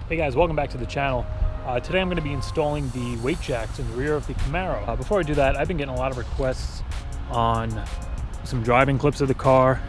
Hey guys, welcome back to the channel. Today I'm going to be installing the weight jacks in the rear of the Camaro. Before I do that, I've been getting a lot of requests on some driving clips of the car.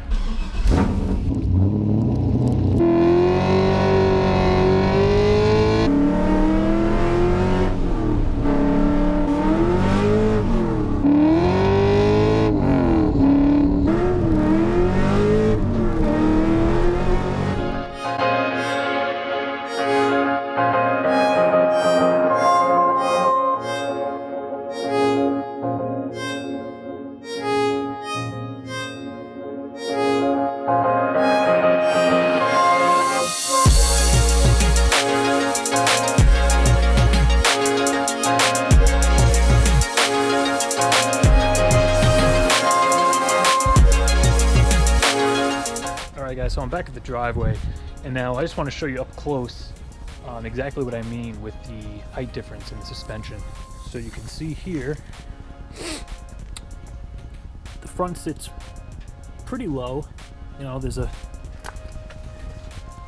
Alright guys, so I'm back at the driveway, and now I just want to show you up close exactly what I mean with the height difference in the suspension. So you can see here, the front sits pretty low. You know,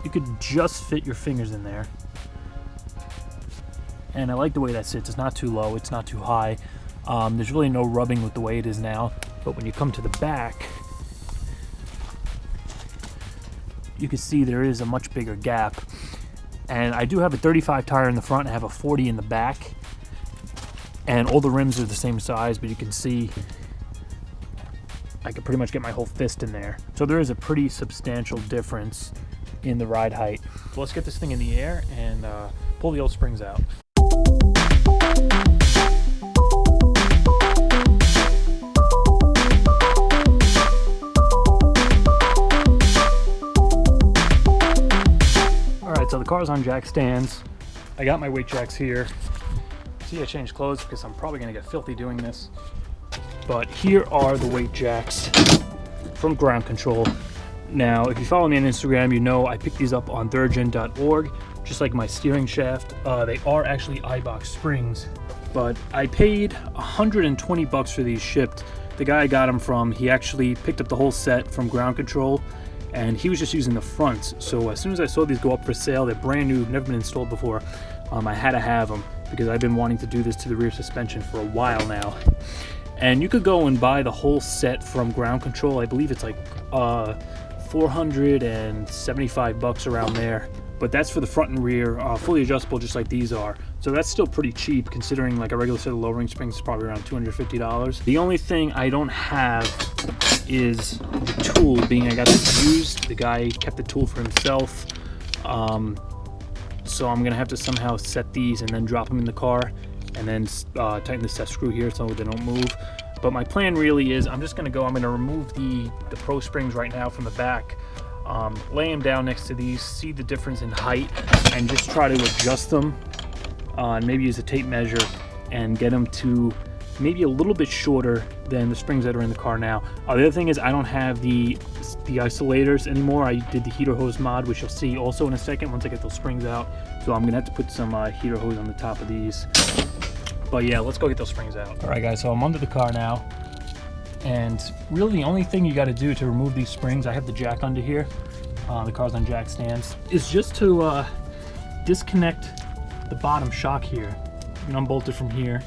you could just fit your fingers in there. And I like the way that sits. It's not too low, it's not too high. There's really no rubbing with the way it is now. But when you come to the back, you can see there is a much bigger gap. And I do have a 35 tire in the front, I have a 40 in the back. And all the rims are the same size, but you can see I could pretty much get my whole fist in there. So there is a pretty substantial difference in the ride height. So let's get this thing in the air and pull the old springs out. So the car's on jack stands. I got my weight jacks here. See, I changed clothes because I'm probably gonna get filthy doing this. But here are the weight jacks from Ground Control. Now, if you follow me on Instagram, you know I picked these up on thirdgen.org, just like my steering shaft. They are actually iBox springs, but I paid $120 for these shipped. The guy I got them from, he actually picked up the whole set from Ground Control, and he was just using the fronts. So as soon as I saw these go up for sale, they're brand new, never been installed before, I had to have them because I've been wanting to do this to the rear suspension for a while now. And you could go and buy the whole set from Ground Control. I believe it's like $475 around there, but that's for the front and rear, fully adjustable just like these are. So that's still pretty cheap considering like a regular set of lowering springs is probably around $250. The only thing I don't have is the tool, being I got this used. The guy kept the tool for himself, so I'm gonna have to somehow set these and then drop them in the car and then tighten the set screw here so they don't move. But my plan really is I'm gonna remove the Pro Springs right now from the back, lay them down next to these, see the difference in height, and just try to adjust them, and maybe use a tape measure and get them to maybe a little bit shorter than the springs that are in the car now. The other thing is I don't have the isolators anymore. I did the heater hose mod, which you'll see also in a second once I get those springs out. So I'm gonna have to put some heater hose on the top of these. But yeah, let's go get those springs out. All right guys, so I'm under the car now. And really the only thing you gotta do to remove these springs, I have the jack under here, the car's on jack stands, is just to disconnect the bottom shock here. You can unbolt it from here,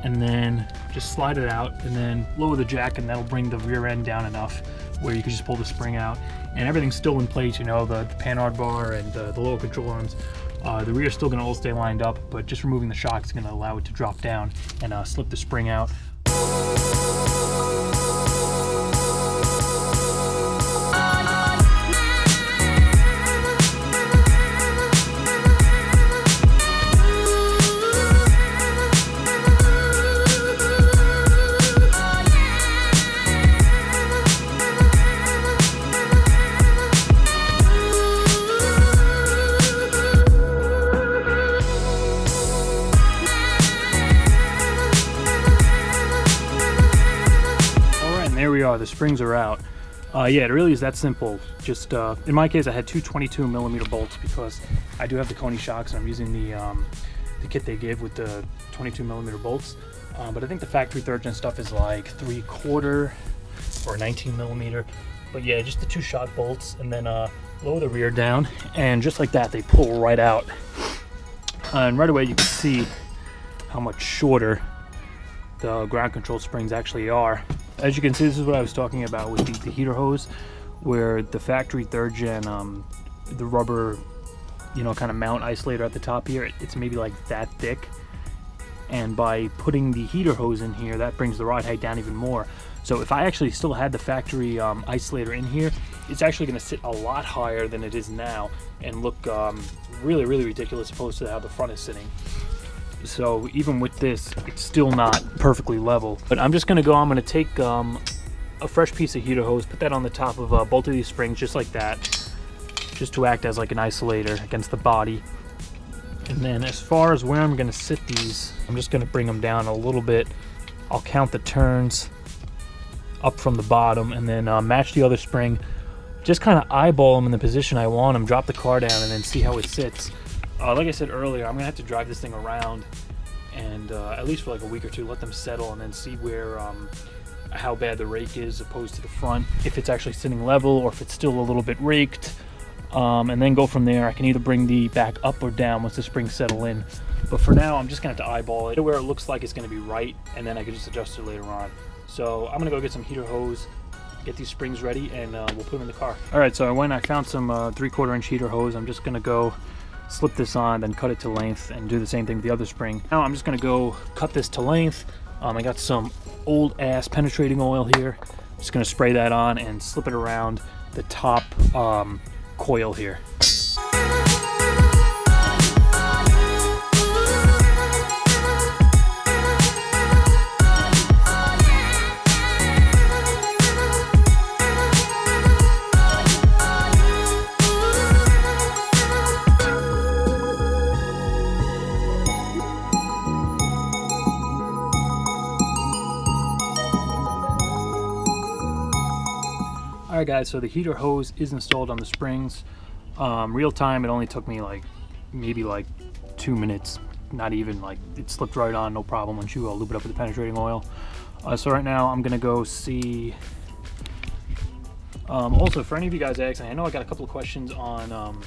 and then just slide it out and then lower the jack, and that'll bring the rear end down enough where you can just pull the spring out. And everything's still in place, you know, the panhard bar and the lower control arms. The rear is still gonna all stay lined up, but just removing the shock is gonna allow it to drop down and slip the spring out. There we are, the springs are out. Yeah, it really is that simple. Just in my case, I had two 22mm bolts because I do have the Coney shocks, and I'm using the kit they give with the 22mm bolts. But I think the factory third-gen stuff is like 3/4 or 19mm. But yeah, just the two shock bolts, and then lower the rear down, and just like that, they pull right out. And right away you can see how much shorter the ground control springs actually are. As you can see, this is what I was talking about with the heater hose, where the factory 3rd gen, the rubber, you know, kind of mount isolator at the top here, it's maybe like that thick. And by putting the heater hose in here, that brings the rod height down even more. So if I actually still had the factory isolator in here, it's actually going to sit a lot higher than it is now and look really, really ridiculous opposed to how the front is sitting. So even with this, it's still not perfectly level. But I'm just going to go, I'm going to take a fresh piece of heater hose, put that on the top of both of these springs just like that, just to act as like an isolator against the body. And then as far as where I'm going to sit these, I'm just going to bring them down a little bit. I'll count the turns up from the bottom and then match the other spring. Just kind of eyeball them in the position I want them, drop the car down, and then see how it sits. Like I said earlier, I'm going to have to drive this thing around and at least for like a week or two, let them settle and then see where how bad the rake is opposed to the front, if it's actually sitting level or if it's still a little bit raked. And then go from there. I can either bring the back up or down once the springs settle in. But for now, I'm just going to have to eyeball it where it looks like it's going to be right, and then I can just adjust it later on. So I'm going to go get some heater hose, get these springs ready, and we'll put them in the car. All right, so I found some 3/4 inch heater hose. I'm just going to go slip this on, then cut it to length, and do the same thing with the other spring. Now I'm just going to go cut this to length. I got some old ass penetrating oil here. I'm just going to spray that on and slip it around the top coil here. Alright guys, so the heater hose is installed on the springs. Real time, it only took me maybe 2 minutes, not even. Like, it slipped right on, no problem once you lube it up with the penetrating oil. So right now I'm gonna go see. Also, for any of you guys asking, I know I got a couple of questions on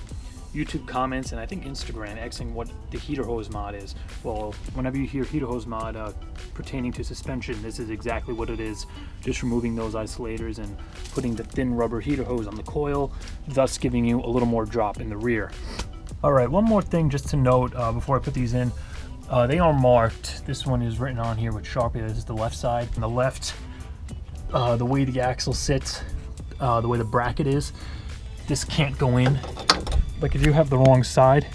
YouTube comments and I think Instagram asking what the heater hose mod is. Well, whenever you hear heater hose mod pertaining to suspension, this is exactly what it is. Just removing those isolators and putting the thin rubber heater hose on the coil, thus giving you a little more drop in the rear. All right, one more thing just to note before I put these in. They are marked. This one is written on here with Sharpie. This is the left side. On the left, the way the axle sits, the way the bracket is, this can't go in. Like if you have the wrong side,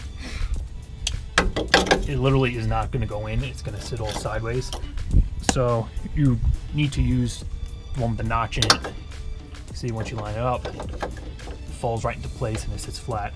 it literally is not going to go in. It's going to sit all sideways. So you need to use one with the notch in it. See, once you line it up, it falls right into place and it sits flat.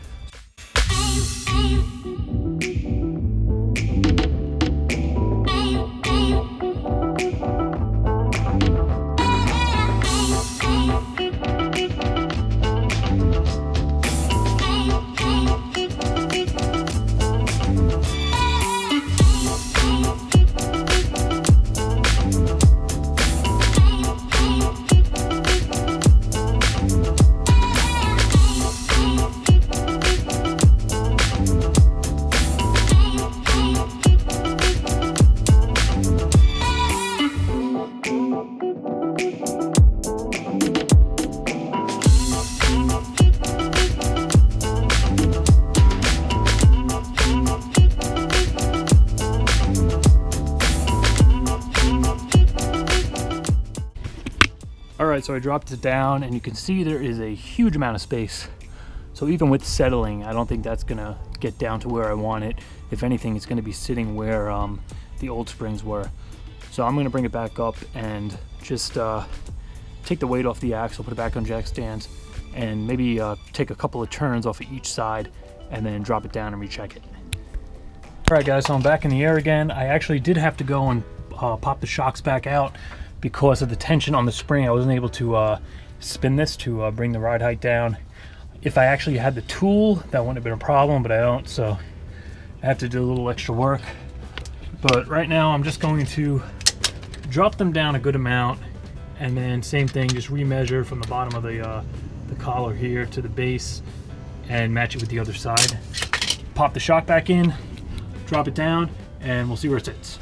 Alright, so I dropped it down and you can see there is a huge amount of space. So even with settling, I don't think that's gonna get down to where I want it. If anything, it's gonna be sitting where the old springs were. So I'm gonna bring it back up and just take the weight off the axle, put it back on jack stands, and maybe take a couple of turns off of each side and then drop it down and recheck it. Alright guys, so I'm back in the air again. I actually did have to go and pop the shocks back out because of the tension on the spring. I wasn't able to spin this to bring the ride height down. If I actually had the tool, that wouldn't have been a problem, but I don't, so I have to do a little extra work. But right now I'm just going to drop them down a good amount, and then same thing, just remeasure from the bottom of the collar here to the base and match it with the other side. Pop the shock back in, drop it down, and we'll see where it sits.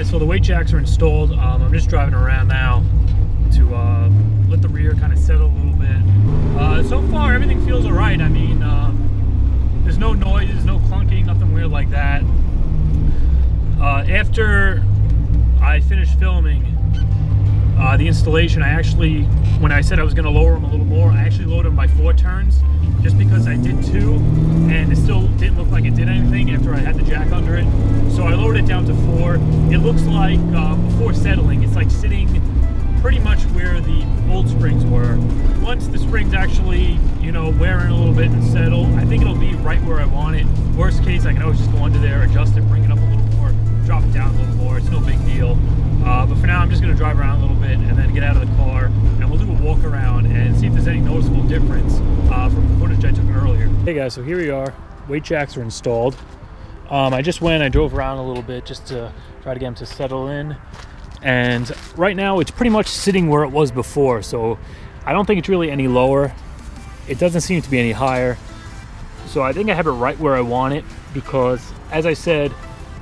So the weight jacks are installed. I'm just driving around now to let the rear kind of settle a little bit. So far everything feels all right. I mean, there's no noise, there's no clunking, nothing weird like that. After I finished filming the installation, I actually, when I said I was going to lower them a little more, I actually lowered them by 4 turns, just because I did 2 and it still didn't look like it did anything after I had the jack under it. So I lowered it down to 4. It looks like before settling, it's like sitting pretty much where the old springs were. Once the springs actually, you know, wear in a little bit and settle, I think it'll be right where I want it. Worst case, I can always just go under there, adjust it, bring it up a little more, drop it down a little more. It's no big deal. But for now, I'm just going to drive around a little bit and then get out of the car, and we'll do a walk around and see if there's any noticeable difference from the footage I took earlier. Hey guys, so here we are. Weight jacks are installed. I drove around a little bit just to try to get them to settle in. And right now it's pretty much sitting where it was before. So I don't think it's really any lower. It doesn't seem to be any higher. So I think I have it right where I want it, because as I said,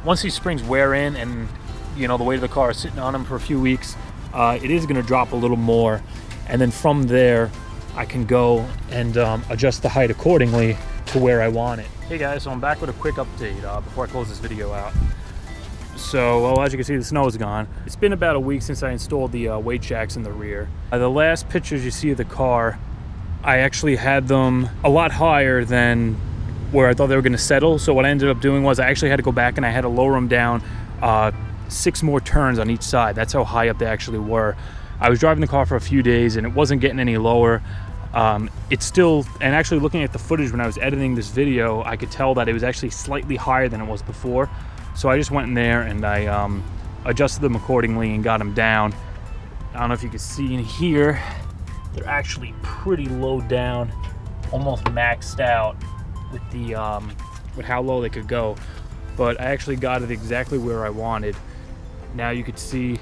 once these springs wear in and, you know, the weight of the car is sitting on them for a few weeks, it is going to drop a little more. And then from there, I can go and adjust the height accordingly to where I want it. Hey guys, so I'm back with a quick update before I close this video out. So, well, as you can see, the snow is gone. It's been about a week since I installed the weight jacks in the rear. The last pictures you see of the car, I actually had them a lot higher than where I thought they were going to settle. So what I ended up doing was I actually had to go back and I had to lower them down 6 more turns on each side. That's how high up they actually were. I was driving the car for a few days and it wasn't getting any lower. It's still, and actually looking at the footage when I was editing this video, I could tell that it was actually slightly higher than it was before. So I just went in there and I adjusted them accordingly and got them down. I don't know if you can see in here, they're actually pretty low down, almost maxed out with the with how low they could go. But I actually got it exactly where I wanted. Now you could see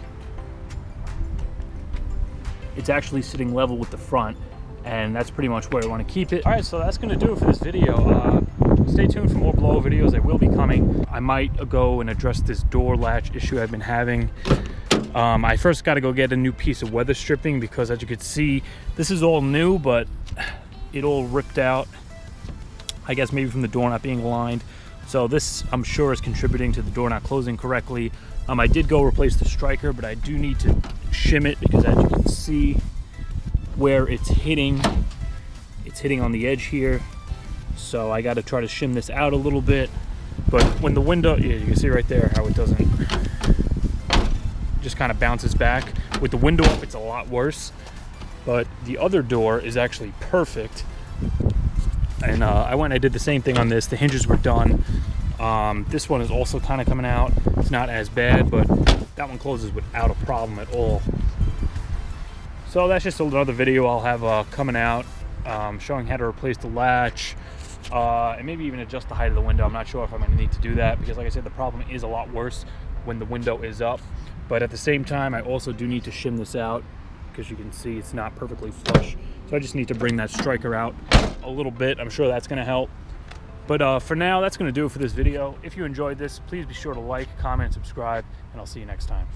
it's actually sitting level with the front, and that's pretty much where I want to keep it. All right, so that's going to do it for this video. Stay tuned for more blowout videos. They will be coming. I might go and address this door latch issue I've been having. I first got to go get a new piece of weather stripping, because as you can see, this is all new, but it all ripped out. I guess maybe from the door not being aligned. So this, I'm sure, is contributing to the door not closing correctly. I did go replace the striker, but I do need to shim it, because as you can see where it's hitting on the edge here. So I got to try to shim this out a little bit. But when the window, yeah, you can see right there how it doesn't, just kind of bounces back. With the window up, it's a lot worse. But the other door is actually perfect. And I went and I did the same thing on this. The hinges were done. This one is also kind of coming out. It's not as bad, but that one closes without a problem at all. So that's just another video I'll have coming out, showing how to replace the latch, and maybe even adjust the height of the window. I'm not sure if I'm going to need to do that, because like I said, the problem is a lot worse when the window is up. But at the same time, I also do need to shim this out, because you can see it's not perfectly flush. So I just need to bring that striker out a little bit. I'm sure that's going to help. But for now, that's going to do it for this video. If you enjoyed this, please be sure to like, comment, and subscribe, and I'll see you next time.